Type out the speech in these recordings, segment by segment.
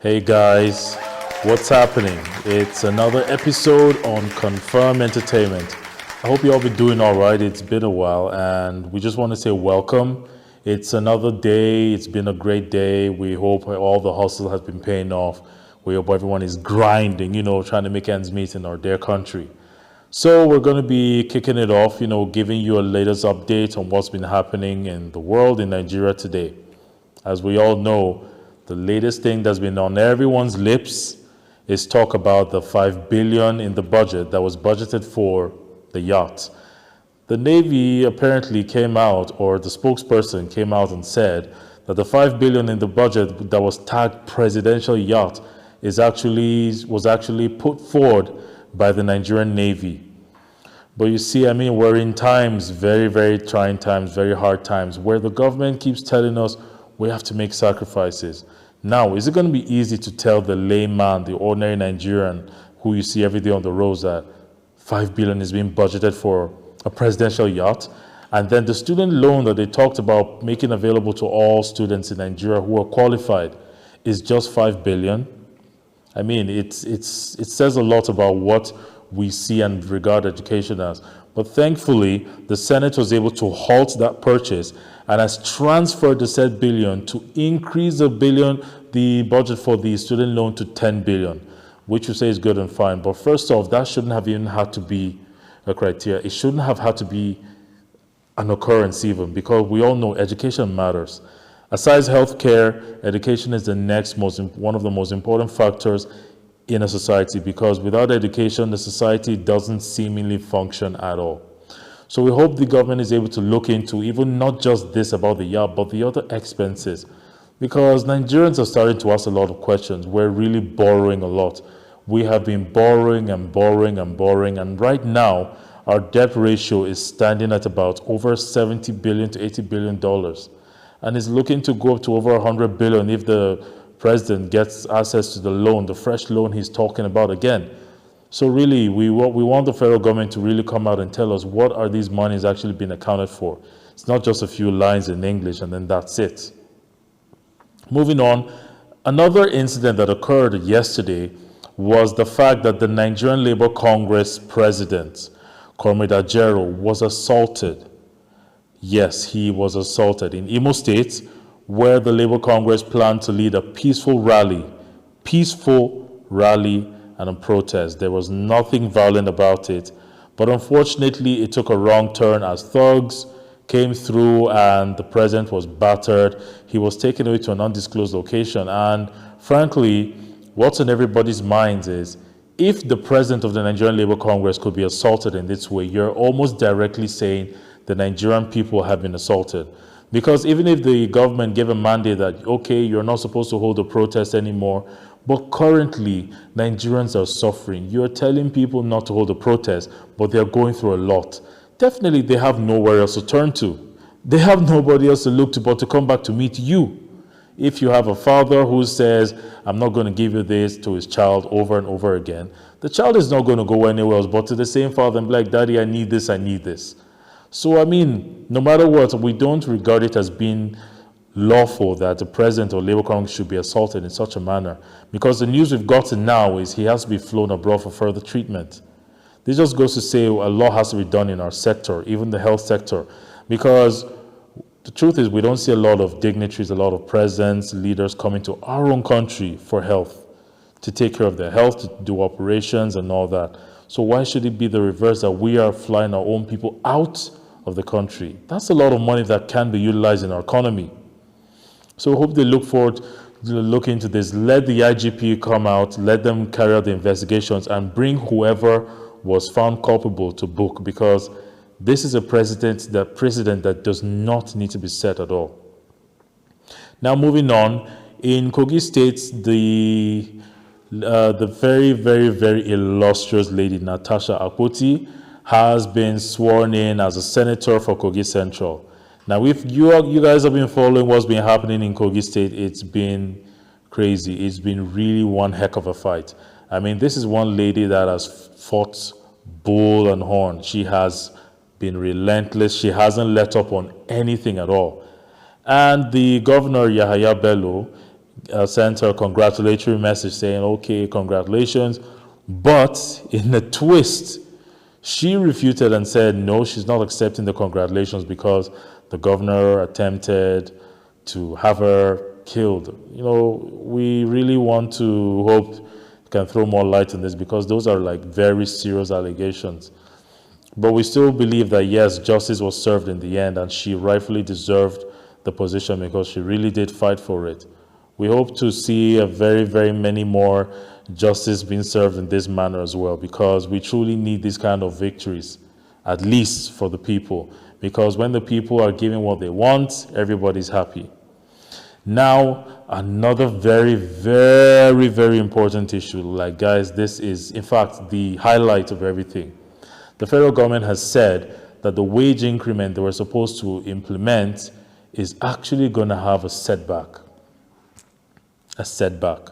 Hey guys, what's happening? It's another episode on Confirm Entertainment. I hope you all been doing all right. It's been a while, and we just want to say welcome. It's another day. It's been a great day. We hope all the hustle has been paying off. We hope everyone is grinding, trying to make ends meet in our dear country. So we're going to be kicking it off, giving you a latest update on what's been happening in the world, in Nigeria today. As we all know, the latest thing that's been on everyone's lips is talk about the 5 billion in the budget that was budgeted for the yacht. The Navy apparently came out, or the spokesperson came out and said that the 5 billion in the budget that was tagged presidential yacht was actually put forward by the Nigerian Navy. But you see, we're in times, very, very trying times, very hard times, where the government keeps telling us we have to make sacrifices. Now, is it going to be easy to tell the layman, the ordinary Nigerian who you see every day on the roads that 5 billion is being budgeted for a presidential yacht? And then the student loan that they talked about making available to all students in Nigeria who are qualified is just 5 billion. It says a lot about what we see and regard education as. But thankfully, the Senate was able to halt that purchase and has transferred the said billion to increase the budget for the student loan to 10 billion, which you say is good and fine. But first off, that shouldn't have even had to be a criteria. It shouldn't have had to be an occurrence even, because we all know education matters. Aside healthcare, education is one of the most important factors in a society, because without education, the society doesn't seemingly function at all. So we hope the government is able to look into even not just this about the yacht, but the other expenses, because Nigerians are starting to ask a lot of questions. We're really borrowing a lot. We have been borrowing and borrowing and borrowing, and right now our debt ratio is standing at about over 70 billion to 80 billion dollars, and is looking to go up to over 100 billion if the president gets access to the fresh loan he's talking about again. So really, we want the federal government to really come out and tell us what are these monies actually being accounted for. It's not just a few lines in English and then that's it. Moving on, another incident that occurred yesterday was the fact that the Nigerian Labour Congress president, Comrade Ajero, was assaulted. Yes, he was assaulted in Imo State, where the Labour Congress planned to lead a peaceful rally and a protest. There was nothing violent about it, but unfortunately it took a wrong turn as thugs came through and the president was battered. He was taken away to an undisclosed location, and frankly, what's in everybody's minds is, if the president of the Nigerian Labour Congress could be assaulted in this way, you're almost directly saying the Nigerian people have been assaulted. Because even if the government gave a mandate that, okay, you're not supposed to hold a protest anymore, but currently Nigerians are suffering. You're telling people not to hold a protest, but they're going through a lot. Definitely they have nowhere else to turn to. They have nobody else to look to but to come back to meet you. If you have a father who says, I'm not going to give you this to his child over and over again, the child is not going to go anywhere else but to the same father and be like, Daddy, I need this, I need this. So, no matter what, we don't regard it as being lawful that the president or Labour Congress should be assaulted in such a manner, because the news we've gotten now is he has to be flown abroad for further treatment. This just goes to say a lot has to be done in our sector, even the health sector, because the truth is we don't see a lot of dignitaries, a lot of presidents, leaders coming to our own country for health, to take care of their health, to do operations and all that. So why should it be the reverse, that we are flying our own people out of the country? That's a lot of money that can be utilized in our economy. So I hope they look into this. Let the IGP come out, let them carry out the investigations and bring whoever was found culpable to book, because this is a precedent that does not need to be set at all. Now moving on, in Kogi State, the very, very, very illustrious lady Natasha Akpoti has been sworn in as a senator for Kogi Central. Now, if you guys have been following what's been happening in Kogi State, it's been crazy. It's been really one heck of a fight. This is one lady that has fought bull and horn. She has been relentless. She hasn't let up on anything at all. And the governor, Yahaya Bello, sent her a congratulatory message saying, okay, congratulations. But in a twist, she refuted and said, no, she's not accepting the congratulations because the governor attempted to have her killed. We really want to hope can throw more light on this because those are like very serious allegations. But we still believe that yes, justice was served in the end and she rightfully deserved the position because she really did fight for it. We hope to see a very, very many more justice being served in this manner as well because we truly need these kind of victories, at least for the people. Because when the people are giving what they want, everybody's happy. Now, another very, very, very important issue. Like, guys, this is, in fact, the highlight of everything. The federal government has said that the wage increment they were supposed to implement is actually going to have a setback. A setback.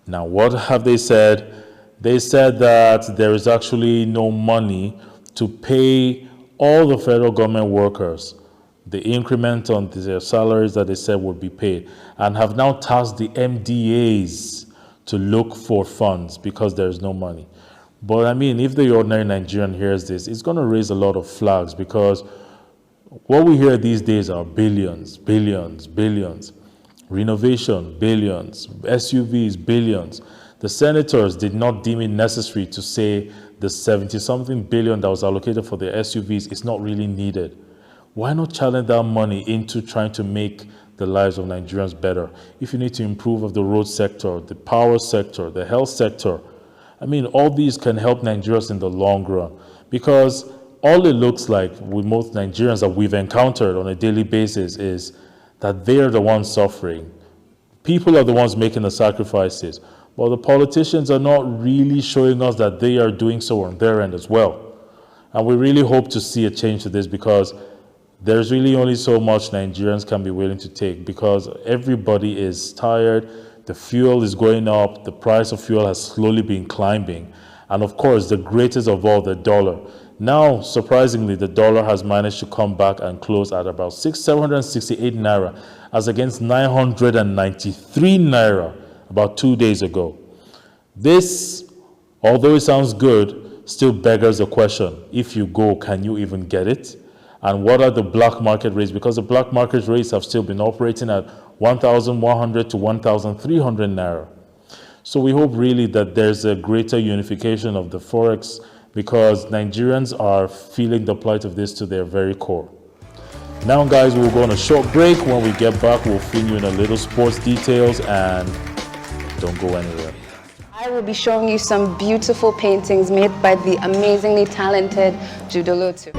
Now, what have they said? They said that there is actually no money to pay all the federal government workers the increment on their salaries that they said would be paid, and have now tasked the MDAs to look for funds because there's no money. But I mean, if the ordinary Nigerian hears this, it's going to raise a lot of flags because what we hear these days are billions, billions, billions. Renovation, billions. SUVs, billions. The senators did not deem it necessary to say the 70-something billion that was allocated for the SUVs is not really needed. Why not channel that money into trying to make the lives of Nigerians better? If you need to improve of the road sector, the power sector, the health sector, I mean, all these can help Nigerians in the long run because all it looks like with most Nigerians that we've encountered on a daily basis is that they're the ones suffering. People are the ones making the sacrifices. But the politicians are not really showing us that they are doing so on their end as well. And we really hope to see a change to this because there's really only so much Nigerians can be willing to take because everybody is tired. The fuel is going up. The price of fuel has slowly been climbing. And of course, the greatest of all, the dollar. Now, surprisingly, the dollar has managed to come back and close at about 768 naira as against 993 naira about 2 days ago. This, although it sounds good, still beggars the question. If you go, can you even get it? And what are the black market rates? Because the black market rates have still been operating at 1,100 to 1,300 naira. So we hope really that there's a greater unification of the Forex because Nigerians are feeling the plight of this to their very core. Now, guys, we'll go on a short break. When we get back, we'll fill you in a little sports details and don't go anywhere. I will be showing you some beautiful paintings made by the amazingly talented Judolotu.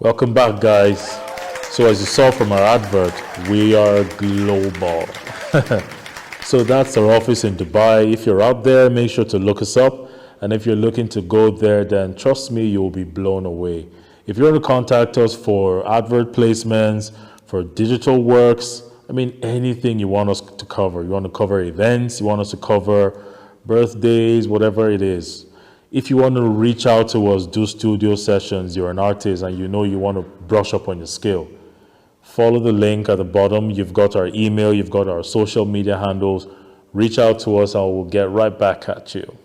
Welcome back, guys. So as you saw from our advert, we are global. So that's our office in Dubai. If you're out there, make sure to look us up. And if you're looking to go there, then trust me, you'll be blown away. If you want to contact us for advert placements, for digital works, I mean, anything you want us to cover. You want to cover events, you want us to cover birthdays, whatever it is. If you want to reach out to us, do studio sessions, you're an artist and you know you want to brush up on your skill, follow the link at the bottom. You've got our email, you've got our social media handles. Reach out to us and we'll get right back at you.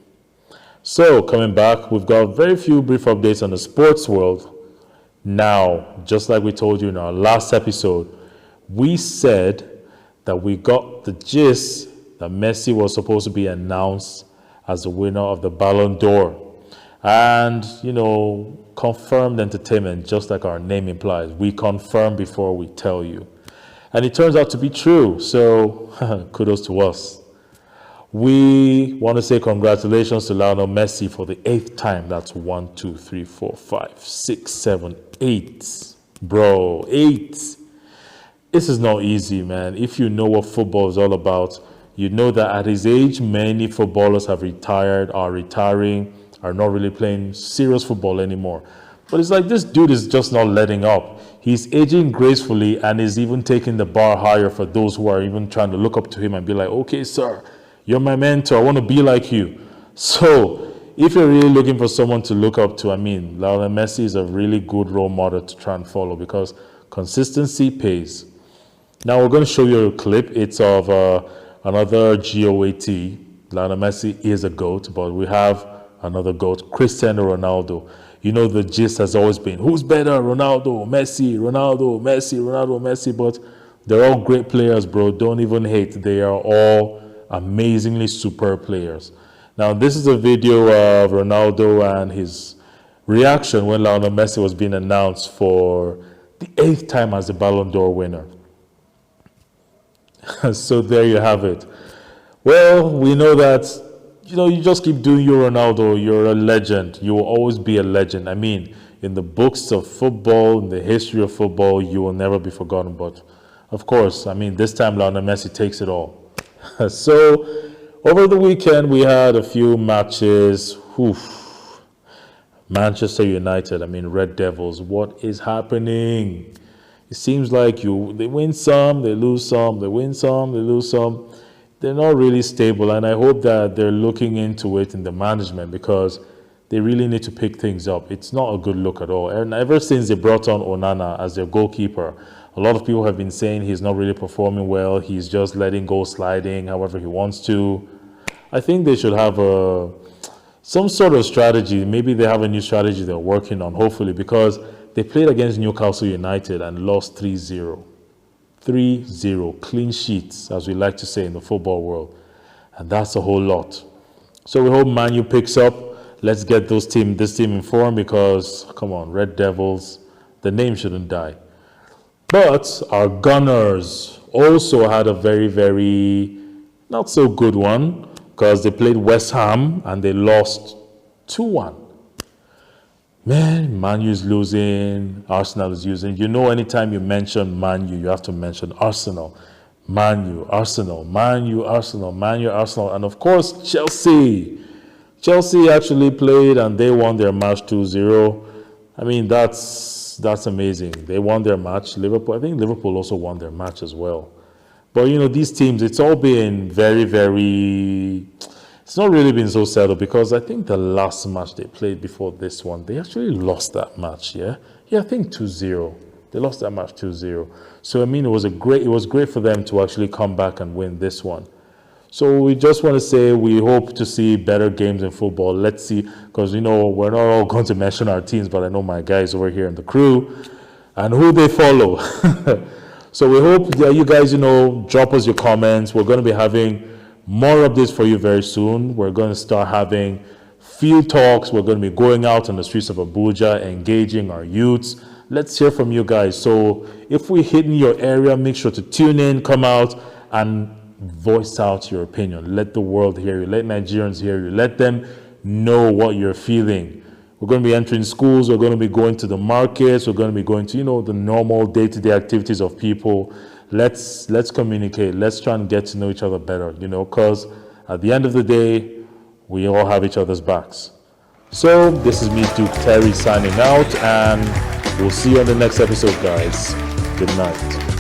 So coming back, we've got very few brief updates on the sports world. Now, just like we told you in our last episode, we said that we got the gist that Messi was supposed to be announced as the winner of the Ballon d'Or. And, confirmed entertainment, just like our name implies. We confirm before we tell you. And it turns out to be true, so kudos to us. We want to say congratulations to Lionel Messi for the 8th time. That's 1, 2, 3, 4, 5, 6, 7, 8. Bro, 8. This is not easy, man. If you know what football is all about, you know that at his age, many footballers have retired, are retiring, are not really playing serious football anymore. But it's like this dude is just not letting up. He's aging gracefully and is even taking the bar higher for those who are even trying to look up to him and be like, okay, sir, you're my mentor. I want to be like you. So if you're really looking for someone to look up to, I mean, Lionel Messi is a really good role model to try and follow because consistency pays. Now we're going to show you a clip. It's of another GOAT. Lionel Messi is a GOAT, but we have another GOAT, Cristiano Ronaldo. You know, the gist has always been, who's better, Ronaldo, Messi, Ronaldo, Messi, Ronaldo, Messi, but they're all great players, bro. Don't even hate. They are all amazingly superb players. Now, this is a video of Ronaldo and his reaction when Lionel Messi was being announced for the 8th time as the Ballon d'Or winner. So there you have it. Well, we know that, you just keep doing your Ronaldo. You're a legend. You will always be a legend. I mean, in the books of football, in the history of football, you will never be forgotten. But, of course, I mean, this time Lionel Messi takes it all. So, over the weekend, we had a few matches. Oof. Manchester United, I mean, Red Devils, what is happening? It seems like they win some, they lose some, they win some, they lose some. They're not really stable, and I hope that they're looking into it in the management because they really need to pick things up. It's not a good look at all. And ever since they brought on Onana as their goalkeeper, a lot of people have been saying he's not really performing well. He's just letting go sliding however he wants to. I think they should have some sort of strategy. Maybe they have a new strategy they're working on, hopefully, because they played against Newcastle United and lost 3-0. 3-0, clean sheets, as we like to say in the football world. And that's a whole lot. So we hope Man U picks up. Let's get this team informed because, come on, Red Devils, the name shouldn't die. But our Gunners also had a very, very not so good one because they played West Ham and they lost 2-1. Man, Man U is losing, Arsenal is losing. Anytime you mention Man U, you have to mention Arsenal. Man U, Arsenal, Man U, Arsenal, Man U, Arsenal. And of course, Chelsea. Chelsea actually played and they won their match 2-0. I mean, that's amazing. They won their match. I think Liverpool also won their match as well. But, these teams, it's all been very, very... It's not really been so settled because I think the last match they played before this one, they actually lost that match, yeah? Yeah, I think 2-0. They lost that match 2-0. So, I mean, it was great for them to actually come back and win this one. So, we just want to say we hope to see better games in football. Let's see, because, we're not all going to mention our teams, but I know my guys over here in the crew and who they follow. So, we hope that you guys, drop us your comments. We're going to be having more updates for you very soon. We're going to start having field talks. We're going to be going out on the streets of Abuja, engaging our youths. Let's hear from you guys. So if we hit in your area, make sure to tune in, come out, and voice out your opinion. Let the world hear you. Let Nigerians hear you. Let them know what you're feeling. We're going to be entering schools. We're going to be going to the markets. We're going to be going to, the normal day-to-day activities of people. Let's communicate. Let's try and get to know each other better, because at the end of the day, we all have each other's backs. So this is me, Duke Terry, signing out, and we'll see you on the next episode, guys. Good night.